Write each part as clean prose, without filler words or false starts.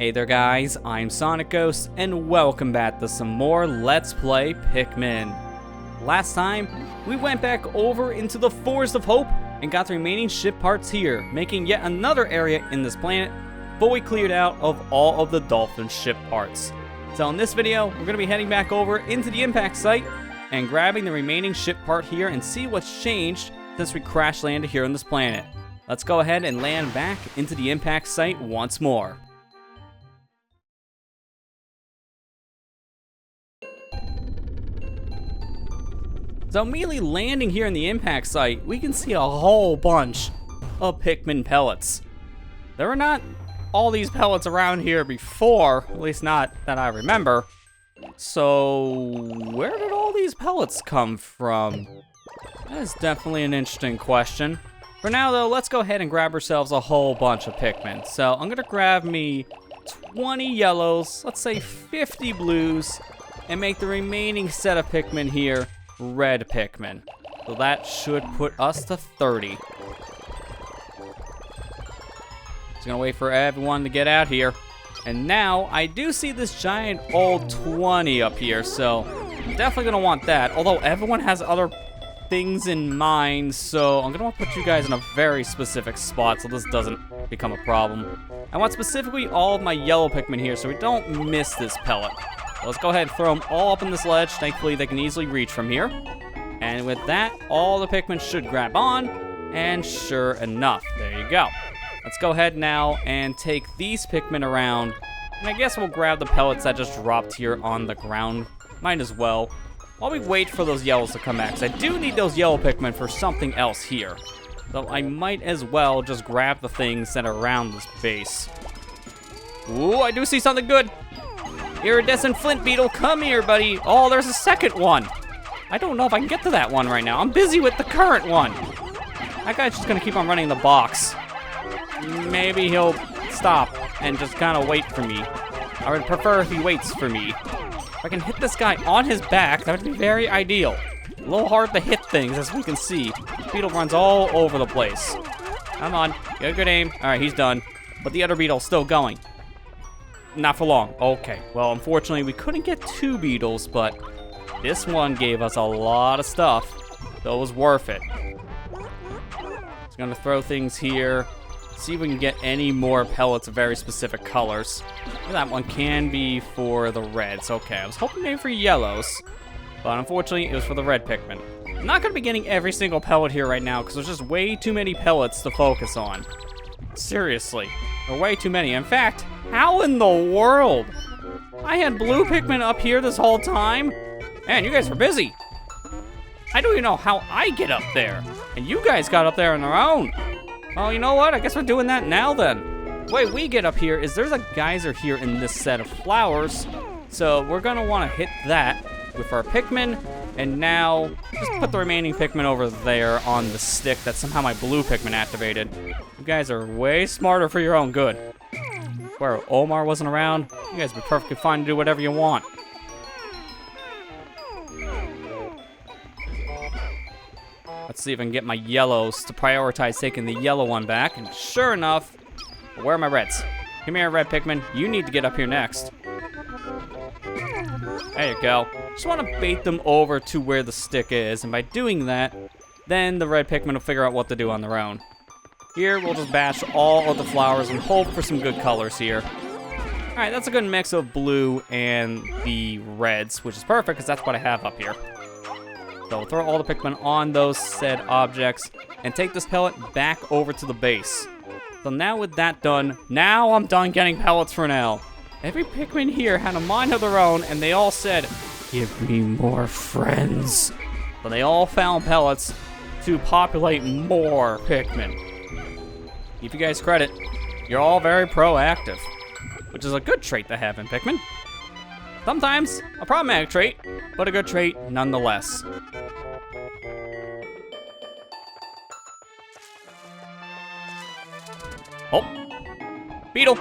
Hey there guys, I'm SonicGhost, and welcome back to some more Let's Play Pikmin. Last time, we went back over into the Forest of Hope and got the remaining ship parts here, making yet another area in this planet fully cleared out of all of the dolphin ship parts. So in this video, we're going to be heading back over into the impact site and grabbing the remaining ship part here and see what's changed since we crash landed here on this planet. Let's go ahead and land back into the impact site once more. So immediately landing here in the impact site, we can see a whole bunch of Pikmin pellets. There were not all these pellets around here before, at least not that I remember. So where did all these pellets come from? That is definitely an interesting question. For now though, let's go ahead and grab ourselves a whole bunch of Pikmin. So I'm gonna grab me 20 yellows, let's say 50 blues, and make the remaining set of Pikmin here red Pikmin. So that should put us to 30. Just gonna wait for everyone to get out here. And now I do see this giant old 20 up here, so I'm definitely gonna want that. Although everyone has other things in mind, so I'm gonna want to put you guys in a very specific spot so this doesn't become a problem. I want specifically all of my yellow Pikmin here so we don't miss this pellet. So let's go ahead and throw them all up in this ledge. Thankfully, they can easily reach from here. And with that, all the Pikmin should grab on. And sure enough, there you go. Let's go ahead now and take these Pikmin around. And I guess we'll grab the pellets that just dropped here on the ground. Might as well. While we wait for those yellows to come back, because I do need those yellow Pikmin for something else here. So I might as well just grab the things that are around this base. Ooh, I do see something good. Iridescent flint beetle, come here, buddy. Oh, there's a second one. I don't know if I can get to that one right now. I'm busy with the current one. That guy's just gonna keep on running the box. Maybe he'll stop and just kind of wait for me. I would prefer if he waits for me. If I can hit this guy on his back, that would be very ideal. A little hard to hit things, as we can see. Beetle runs all over the place. Come on, get a good aim. All right, he's done. But the other beetle's still going. Not for long. Okay, well, unfortunately, we couldn't get two beetles, but this one gave us a lot of stuff, so it was worth it. Just gonna throw things here, see if we can get any more pellets of very specific colors. That one can be for the reds. Okay, I was hoping maybe for yellows, but unfortunately, it was for the red Pikmin. I'm not gonna be getting every single pellet here right now, because there's just way too many pellets to focus on. Seriously, there are way too many. In fact, how in the world? I had blue Pikmin up here this whole time? Man, you guys were busy. I don't even know how I get up there. And you guys got up there on their own. Well, you know what? I guess we're doing that now then. The way we get up here is there's a geyser here in this set of flowers. So we're gonna wanna hit that with our Pikmin. And now, just put the remaining Pikmin over there on the stick that somehow my blue Pikmin activated. You guys are way smarter for your own good. Where Omar wasn't around, you guys would be perfectly fine to do whatever you want. Let's see if I can get my yellows to prioritize taking the yellow one back. And sure enough, where are my reds? Come here, red Pikmin. You need to get up here next. There you go. Just want to bait them over to where the stick is. And by doing that, then the red Pikmin will figure out what to do on their own. Here, we'll just bash all of the flowers and hope for some good colors here. All right, that's a good mix of blue and the reds, which is perfect because that's what I have up here. So we'll throw all the Pikmin on those said objects and take this pellet back over to the base. So now with that done, now I'm done getting pellets for now. Every Pikmin here had a mind of their own and they all said, "Give me more friends." So they all found pellets to populate more Pikmin. Give you guys credit, you're all very proactive, which is a good trait to have in Pikmin. Sometimes a problematic trait, but a good trait nonetheless. Oh, beetle,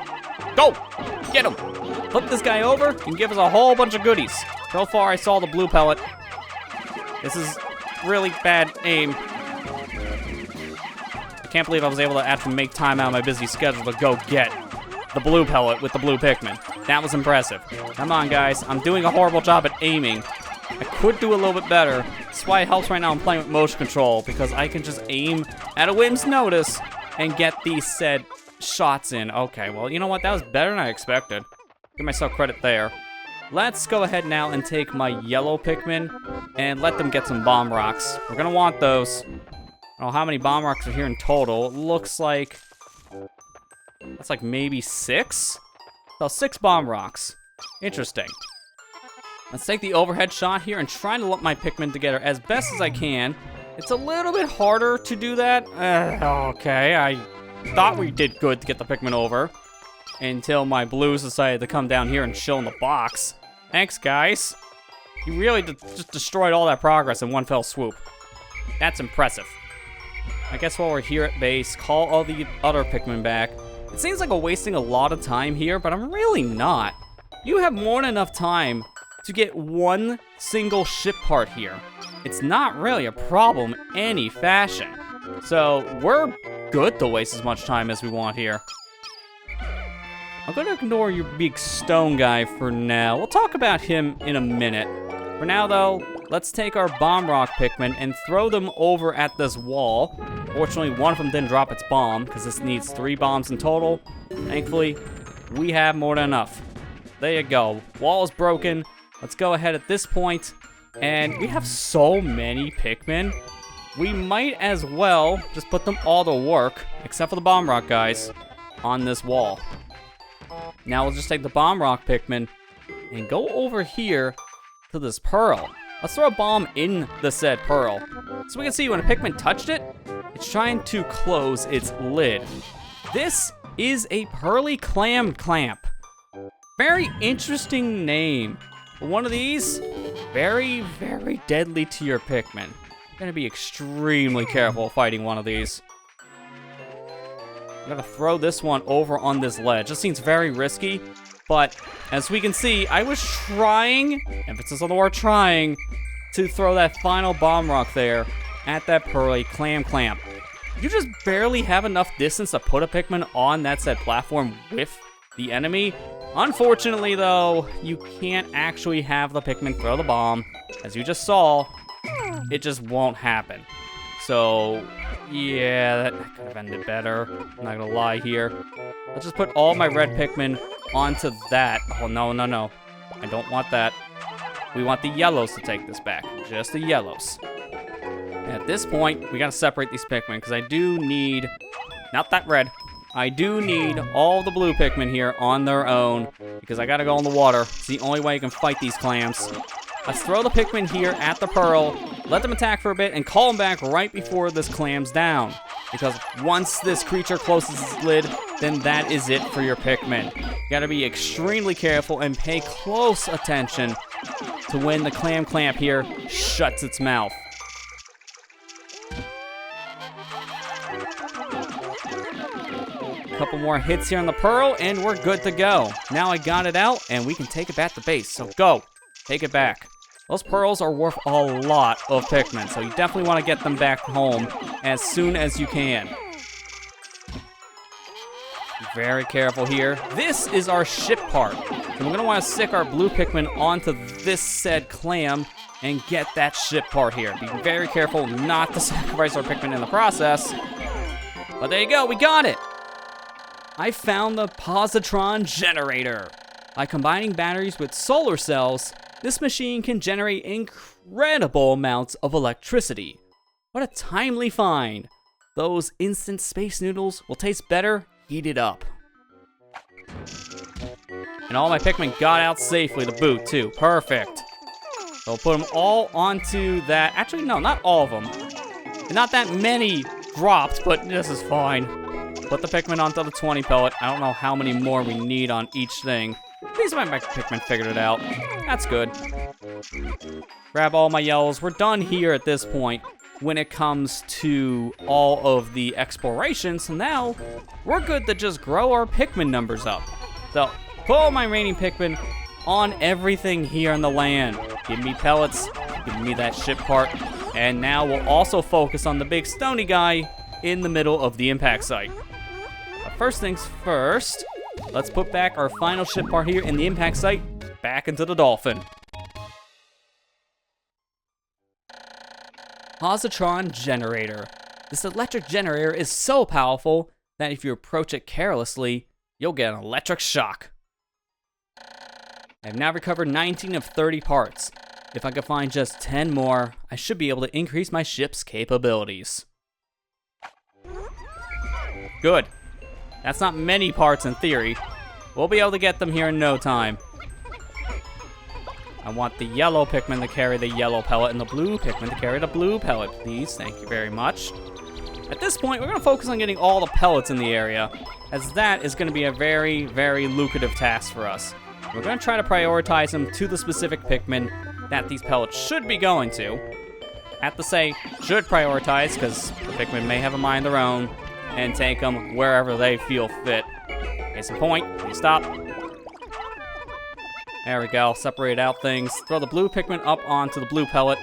go, get him. Flip this guy over and give us a whole bunch of goodies. So far I saw the blue pellet. This is really bad aim. I can't believe I was able to actually make time out of my busy schedule to go get the blue pellet with the blue Pikmin. That was impressive. Come on, guys. I'm doing a horrible job at aiming. I could do a little bit better. That's why it helps right now I'm playing with motion control, because I can just aim at a whim's notice and get these said shots in. Okay, well, you know what? That was better than I expected. Give myself credit there. Let's go ahead now and take my yellow Pikmin and let them get some bomb rocks. We're gonna want those. I don't know how many bomb rocks are here in total. It looks like that's like maybe 6? So 6 bomb rocks. Interesting. Let's take the overhead shot here and try to lump my Pikmin together as best as I can. It's a little bit harder to do that. Okay, I thought we did good to get the Pikmin over until my blues decided to come down here and chill in the box. Thanks, guys. You really just destroyed all that progress in one fell swoop. That's impressive. I guess while we're here at base, call all the other Pikmin back. It seems like I'm wasting a lot of time here, but I'm really not. You have more than enough time to get one single ship part here. It's not really a problem in any fashion. So we're good to waste as much time as we want here. I'm gonna ignore your big stone guy for now. We'll talk about him in a minute. For now though, let's take our bomb rock Pikmin and throw them over at this wall. Fortunately, one of them didn't drop its bomb because this needs 3 bombs in total. Thankfully, we have more than enough. There you go. Wall is broken. Let's go ahead at this point. And we have so many Pikmin. We might as well just put them all to work, except for the bomb rock guys, on this wall. Now we'll just take the bomb rock Pikmin and go over here to this pearl. Let's throw a bomb in the said pearl. So we can see when a Pikmin touched it, it's trying to close its lid. This is a pearly clam clamp. Very interesting name. One of these, very, very deadly to your Pikmin. You're gonna be extremely careful fighting one of these. I'm gonna throw this one over on this ledge. This seems very risky, but as we can see, I was trying, emphasis on the word trying, to throw that final bomb rock there at that pearly clam clamp. You just barely have enough distance to put a Pikmin on that said platform with the enemy. Unfortunately, though, you can't actually have the Pikmin throw the bomb. As you just saw, it just won't happen. So, yeah, that could have ended better. I'm not gonna lie here. Let's just put all my red Pikmin onto that. Oh, no, no, no. I don't want that. We want the yellows to take this back. Just the yellows. At this point, we gotta separate these Pikmin, because I do need... Not that red. I do need all the blue Pikmin here on their own, because I gotta go in the water. It's the only way you can fight these clams. Let's throw the Pikmin here at the pearl, let them attack for a bit, and call them back right before this clams down. Because once this creature closes its lid, then that is it for your Pikmin. You gotta be extremely careful and pay close attention to when the clam clamp here shuts its mouth. Couple more hits here on the pearl, and we're good to go. Now I got it out, and we can take it back to base. So go, take it back. Those pearls are worth a lot of Pikmin, so you definitely want to get them back home as soon as you can. Very careful here. This is our ship part. So we're gonna want to stick our blue Pikmin onto this said clam and get that ship part here. Be very careful not to sacrifice our Pikmin in the process. But there you go, we got it. I found the positron generator. By combining batteries with solar cells, this machine can generate incredible amounts of electricity. What a timely find. Those instant space noodles will taste better heated up. And all my Pikmin got out safely to boot too. Perfect. So we'll put them all onto that. Actually, no, not all of them. Not that many dropped, but this is fine. Put the Pikmin onto the 20 pellet. I don't know how many more we need on each thing. These my Pikmin figured it out. That's good. Grab all my yellows. We're done here at this point when it comes to all of the exploration. So now we're good to just grow our Pikmin numbers up. So put all my remaining Pikmin on everything here on the land. Give me pellets. Give me that ship part. And now we'll also focus on the big stony guy in the middle of the impact site. First things first, let's put back our final ship part here in the impact site back into the Dolphin. Positron Generator. This electric generator is so powerful that if you approach it carelessly, you'll get an electric shock. I've now recovered 19 of 30 parts. If I can find just 10 more, I should be able to increase my ship's capabilities. Good. That's not many parts in theory. We'll be able to get them here in no time. I want the yellow Pikmin to carry the yellow pellet and the blue Pikmin to carry the blue pellet, please. Thank you very much. At this point, we're going to focus on getting all the pellets in the area, as that is going to be a very, very lucrative task for us. We're going to try to prioritize them to the specific Pikmin that these pellets should be going to. I have to say, should prioritize, because the Pikmin may have a mind of their own and take them wherever they feel fit. Case in point, please stop. There we go, separate out things. Throw the blue Pikmin up onto the blue pellet.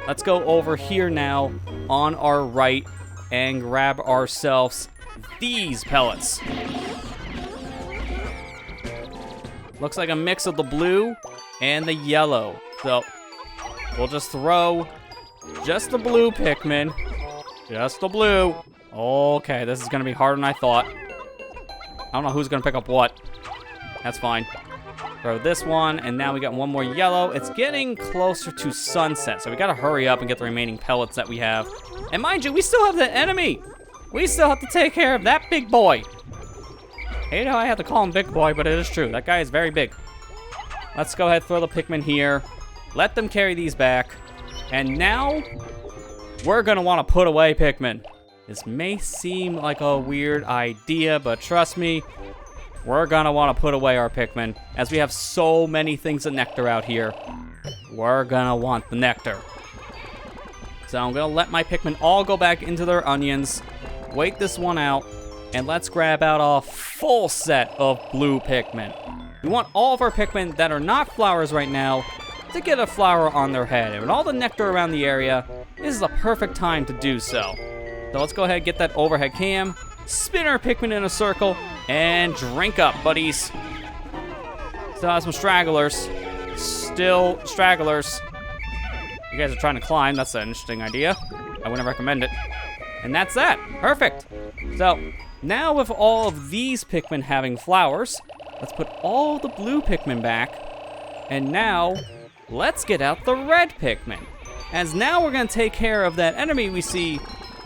Let's go over here now on our right and grab ourselves these pellets. Looks like a mix of the blue and the yellow. So we'll just throw just the blue Pikmin. Just the blue. Okay, this is gonna be harder than I thought. I don't know who's gonna pick up what. That's fine. Throw this one, and now we got one more yellow. It's getting closer to sunset, so we gotta hurry up and get the remaining pellets that we have. And mind you, we still have the enemy. We still have to take care of that big boy. I hate how I have to call him big boy, but it is true. That guy is very big. Let's go ahead, throw the Pikmin here. Let them carry these back. And now, we're gonna wanna put away Pikmin. This may seem like a weird idea, but trust me, we're gonna wanna put away our Pikmin. As we have so many things of nectar out here, we're gonna want the nectar. So I'm gonna let my Pikmin all go back into their onions, wait this one out, and let's grab out a full set of blue Pikmin. We want all of our Pikmin that are not flowers right now to get a flower on their head. And with all the nectar around the area, this is the perfect time to do so. So let's go ahead and get that overhead cam, spin our Pikmin in a circle, and drink up, buddies. Still have some stragglers. Still stragglers. You guys are trying to climb. That's an interesting idea. I wouldn't recommend it. And that's that. Perfect. So now with all of these Pikmin having flowers, let's put all the blue Pikmin back. And now, let's get out the red Pikmin. As now we're going to take care of that enemy we see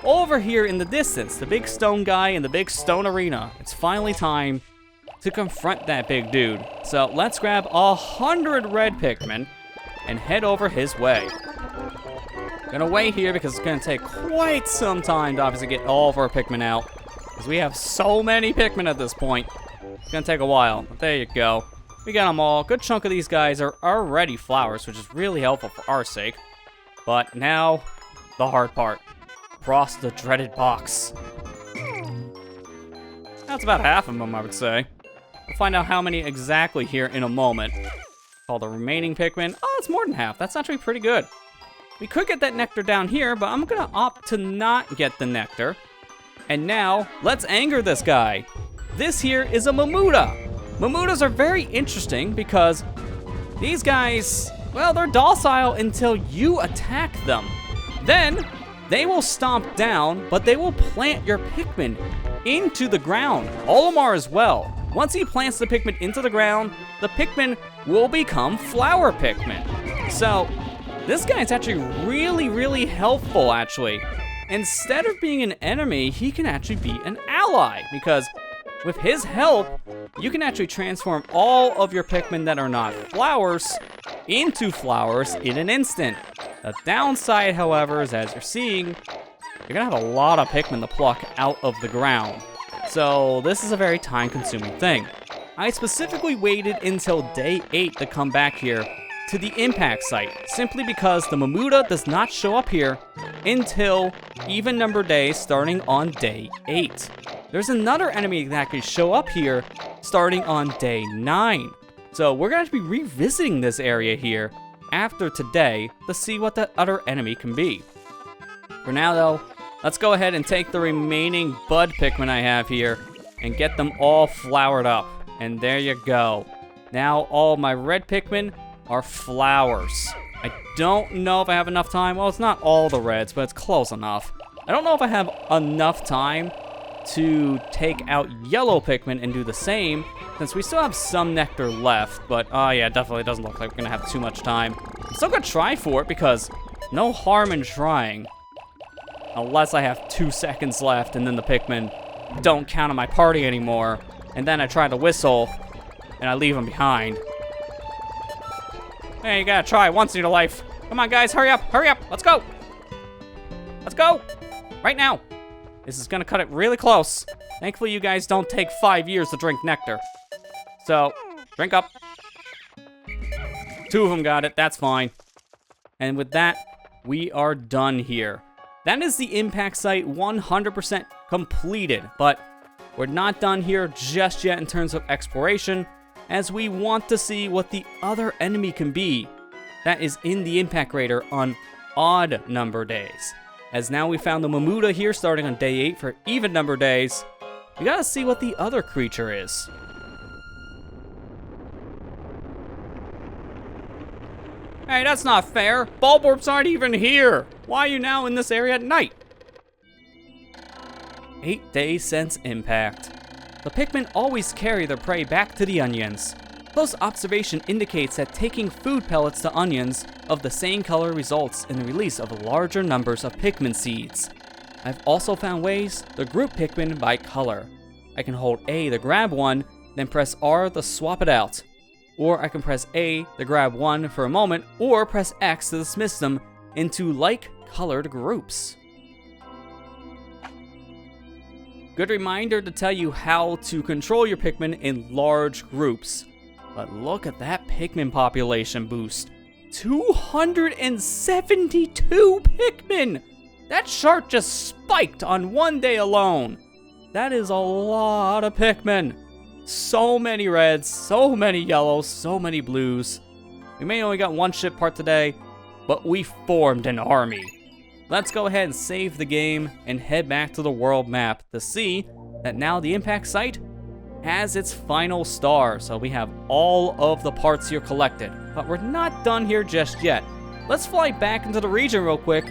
over here in the distance, the big stone guy in the big stone arena. It's finally time to confront that big dude. So let's grab 100 red Pikmin and head over his way. Gonna wait here because it's gonna take quite some time to obviously get all of our Pikmin out, because we have so many Pikmin at this point. It's gonna take a while, but there you go. We got them all. Good chunk of these guys are already flowers, which is really helpful for our sake. But now, the hard part. Cross the dreaded box. That's about half of them, I would say. We'll find out how many exactly here in a moment. All the remaining Pikmin. Oh, it's more than half. That's actually pretty good. We could get that nectar down here, but I'm gonna opt to not get the nectar. And now, let's anger this guy. This here is a Manuta. Manutas are very interesting because these guys, well, they're docile until you attack them. Then, they will stomp down, but they will plant your Pikmin into the ground. Olimar as well. Once he plants the Pikmin into the ground, the Pikmin will become flower Pikmin. So, this guy's actually really, really helpful, actually. Instead of being an enemy, he can actually be an ally, because with his help, you can actually transform all of your Pikmin that are not flowers into flowers in an instant. The downside, however, is as you're seeing, you're gonna have a lot of Pikmin to pluck out of the ground. So this is a very time-consuming thing. I specifically waited until day 8 to come back here to the impact site, simply because the Manuta does not show up here until even number days starting on day 8. There's another enemy that could show up here starting on day 9. So we're going to be revisiting this area here after today to see what the other enemy can be. For now though, let's go ahead and take the remaining bud Pikmin I have here and get them all flowered up. And there you go. Now all my red Pikmin are flowers. I don't know if I have enough time. Well, it's not all the reds, but it's close enough. I don't know if I have enough time to take out yellow Pikmin and do the same, since we still have some nectar left. But, oh yeah, definitely doesn't look like we're gonna have too much time. I'm still gonna try for it, because no harm in trying. Unless I have 2 seconds left, and then the Pikmin don't count on my party anymore. And then I try to whistle, and I leave them behind. Hey, you gotta try once in your life. Come on, guys, hurry up, let's go. Let's go, right now. This is gonna cut it really close. Thankfully, you guys don't take 5 years to drink nectar. So, drink up. 2 of them got it, that's fine. And with that, we are done here. That is the impact site 100% completed, but we're not done here just yet in terms of exploration, as we want to see what the other enemy can be that is in the impact crater on odd number days. As now we found the Manuta here starting on day 8 for even number days, we gotta see what the other creature is. Hey, that's not fair. Bulborbs aren't even here. Why are you now in this area at night? 8 days since impact. The Pikmin always carry their prey back to the onions. Close observation indicates that taking food pellets to onions of the same color results in the release of larger numbers of Pikmin seeds. I've also found ways to group Pikmin by color. I can hold A to grab one, then press R to swap it out. Or I can press A to grab one for a moment, or press X to dismiss them into like-colored groups. Good reminder to tell you how to control your Pikmin in large groups. But look at that Pikmin population boost. 272 Pikmin! That chart just spiked on one day alone. That is a lot of Pikmin. So many reds, so many yellows, so many blues. We may only got one ship part today, but we formed an army. Let's go ahead and save the game and head back to the world map to see that now the impact site has its final star. So we have all of the parts here collected, but we're not done here just yet. Let's fly back into the region real quick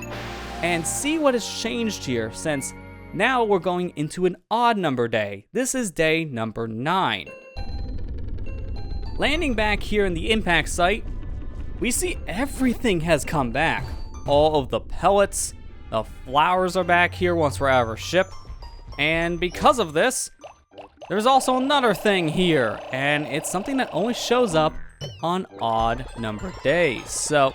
and see what has changed here, since now we're going into an odd number day. This is day number 9. Landing back here in the impact site, we see everything has come back. All of the pellets, the flowers are back here once we're out of our ship. And because of this, there's also another thing here, and it's something that only shows up on odd number days. So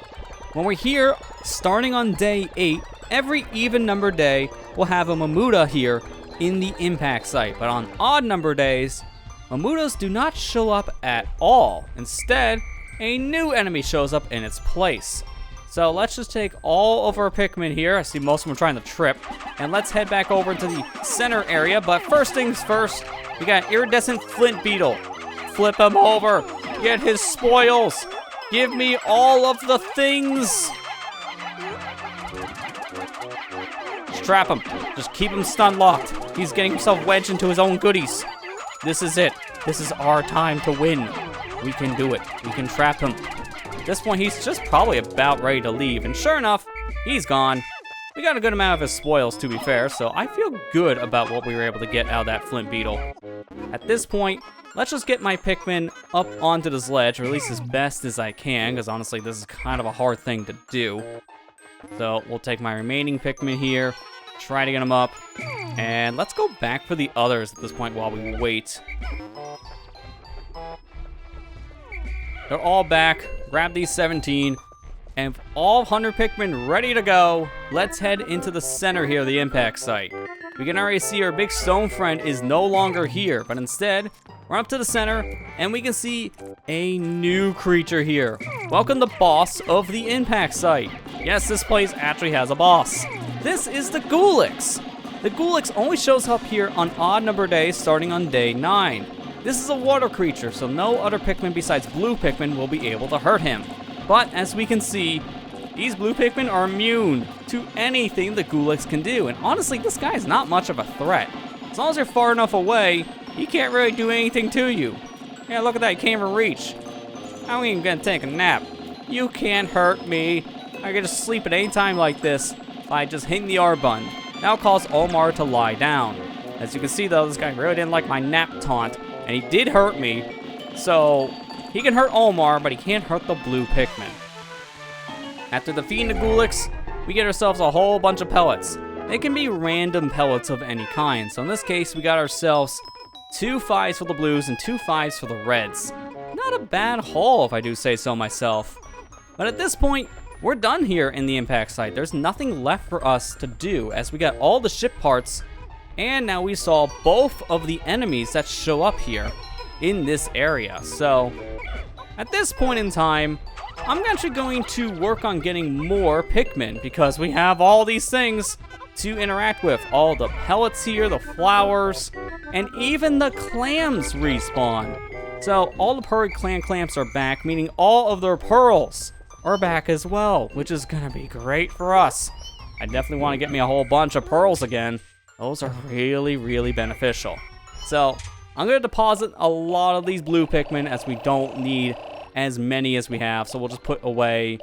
when we're here, starting on day 8, every even number day will have a Manuta here in the impact site. But on odd number days, Manutas do not show up at all. Instead, a new enemy shows up in its place. So let's just take all of our Pikmin here. I see most of them trying to trip. And let's head back over to the center area. But first things first, we got iridescent flint beetle. Flip him over. Get his spoils. Give me all of the things. Just trap him. Just keep him stun locked. He's getting himself wedged into his own goodies. This is it. This is our time to win. We can do it. We can trap him. At this point, he's just probably about ready to leave. And sure enough, he's gone. We got a good amount of his spoils, to be fair, so I feel good about what we were able to get out of that flint beetle. At this point, let's just get my Pikmin up onto this ledge, or at least as best as I can, because honestly, this is kind of a hard thing to do. So we'll take my remaining Pikmin here, try to get them up, and let's go back for the others at this point while we wait. They're all back. Grab these 17. And all 100 Pikmin ready to go, let's head into the center here of the impact site. We can already see our big stone friend is no longer here, but instead, we're up to the center, and we can see a new creature here. Welcome the boss of the impact site. Yes, this place actually has a boss. This is the Goolix. The Goolix only shows up here on odd number days starting on day 9. This is a water creature, so no other Pikmin besides blue Pikmin will be able to hurt him. But as we can see, these blue Pikmin are immune to anything the Goolix can do. And honestly, this guy is not much of a threat. As long as you're far enough away, he can't really do anything to you. Yeah, look at that, he can't even reach. I'm even gonna take a nap. You can't hurt me. I can just sleep at any time like this by just hitting the R button. That'll cause Omar to lie down. As you can see though, this guy really didn't like my nap taunt, and he did hurt me. So, he can hurt Omar, but he can't hurt the blue Pikmin. After defeating the Goolix, we get ourselves a whole bunch of pellets. They can be random pellets of any kind. So in this case, we got ourselves 2 5s for the blues and 2 5s for the reds. Not a bad haul, if I do say so myself. But at this point, we're done here in the impact site. There's nothing left for us to do, as we got all the ship parts, and now we saw both of the enemies that show up here in this area. So at this point in time, I'm actually going to work on getting more Pikmin, because we have all these things to interact with. All the pellets here, the flowers, and even the clams respawn. So all the Pearly Clam Clamps are back, meaning all of their pearls are back as well, which is gonna be great for us. I definitely want to get me a whole bunch of pearls again. Those are really, really beneficial. So I'm gonna deposit a lot of these blue Pikmin, as we don't need as many as we have. So we'll just put away,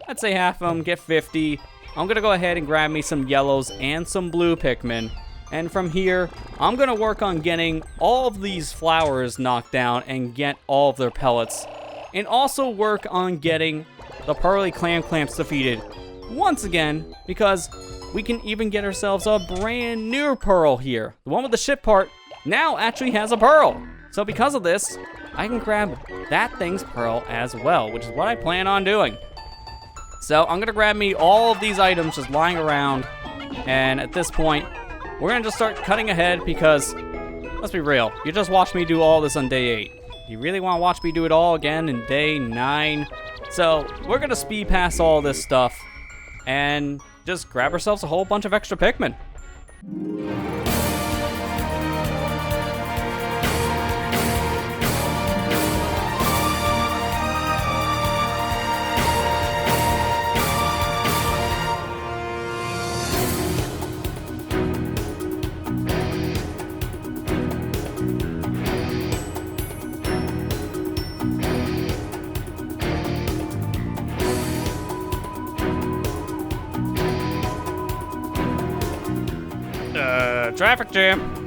I'd say half of them, get 50. I'm gonna go ahead and grab me some yellows and some blue Pikmin. And from here, I'm gonna work on getting all of these flowers knocked down and get all of their pellets. And also work on getting the Pearly Clam Clamps defeated once again, because we can even get ourselves a brand new pearl here. The one with the ship part now actually has a pearl. So because of this, I can grab that thing's pearl as well, which is what I plan on doing. So I'm gonna grab me all of these items just lying around, and at this point, we're gonna just start cutting ahead, because let's be real, you just watched me do all this on day 8. You really wanna watch me do it all again in day 9? So we're gonna speed past all this stuff and just grab ourselves a whole bunch of extra Pikmin. Traffic jam.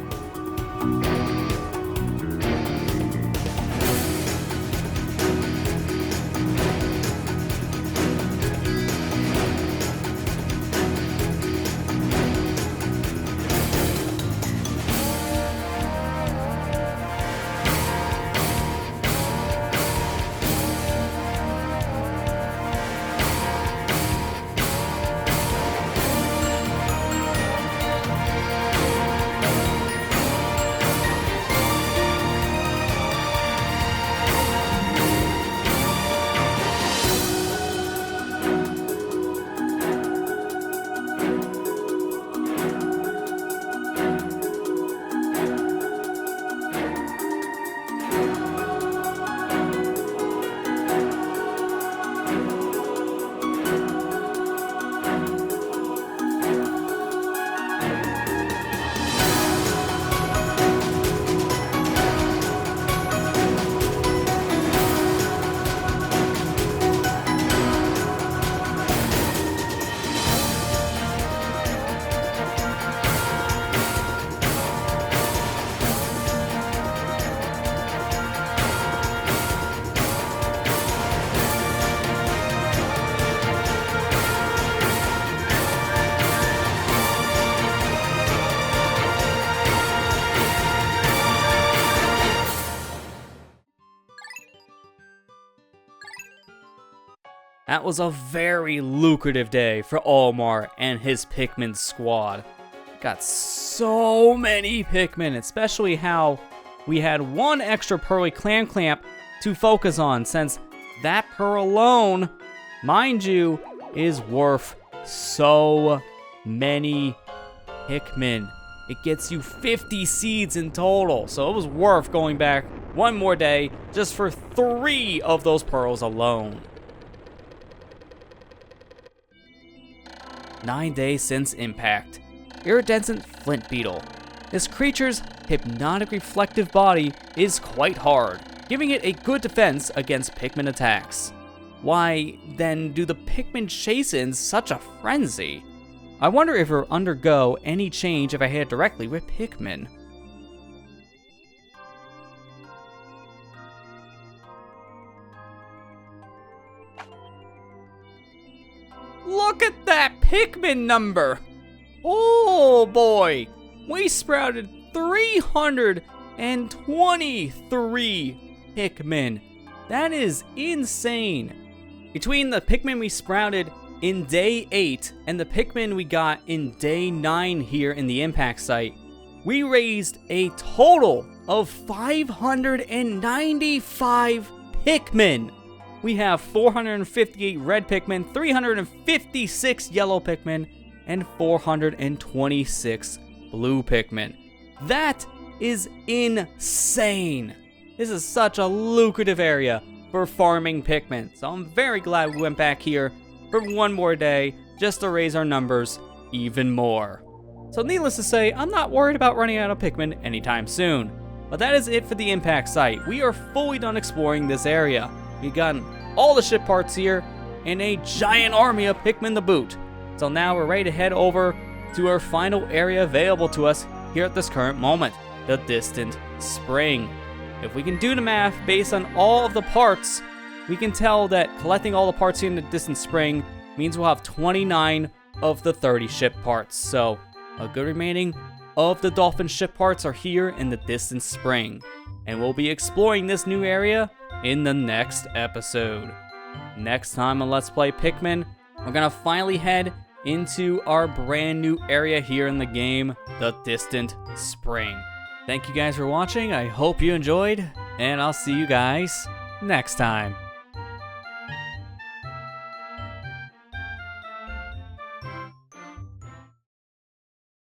That was a very lucrative day for Omar and his Pikmin squad. Got so many Pikmin, especially how we had one extra Pearly Clam Clamp to focus on, since that pearl alone, mind you, is worth so many Pikmin. It gets you 50 seeds in total, so it was worth going back one more day just for 3 of those pearls alone. 9 days since impact. Iridescent flint beetle. This creature's hypnotic reflective body is quite hard, giving it a good defense against Pikmin attacks. Why, then, do the Pikmin chase in such a frenzy? I wonder if it will undergo any change if I hit it directly with Pikmin. Look at that Pikmin number! Oh boy! We sprouted 323 Pikmin. That is insane. Between the Pikmin we sprouted in day 8 and the Pikmin we got in day 9 here in the impact site, we raised a total of 595 Pikmin. We have 458 red Pikmin, 356 yellow Pikmin, and 426 blue Pikmin. That is insane. This is such a lucrative area for farming Pikmin, so I'm very glad we went back here for one more day just to raise our numbers even more. So needless to say, I'm not worried about running out of Pikmin anytime soon. But that is it for the impact site. We are fully done exploring this area. We've gotten all the ship parts here and a giant army of Pikmin to boot. So now we're ready to head over to our final area available to us here at this current moment, the distant spring. If we can do the math based on all of the parts, we can tell that collecting all the parts here in the distant spring means we'll have 29 of the 30 ship parts. So a good remaining of the dolphin ship parts are here in the distant spring. And we'll be exploring this new area in the next episode. Next time on Let's Play Pikmin, we're gonna finally head into our brand new area here in the game, the distant spring. Thank you guys for watching. I hope you enjoyed, and I'll see you guys next time.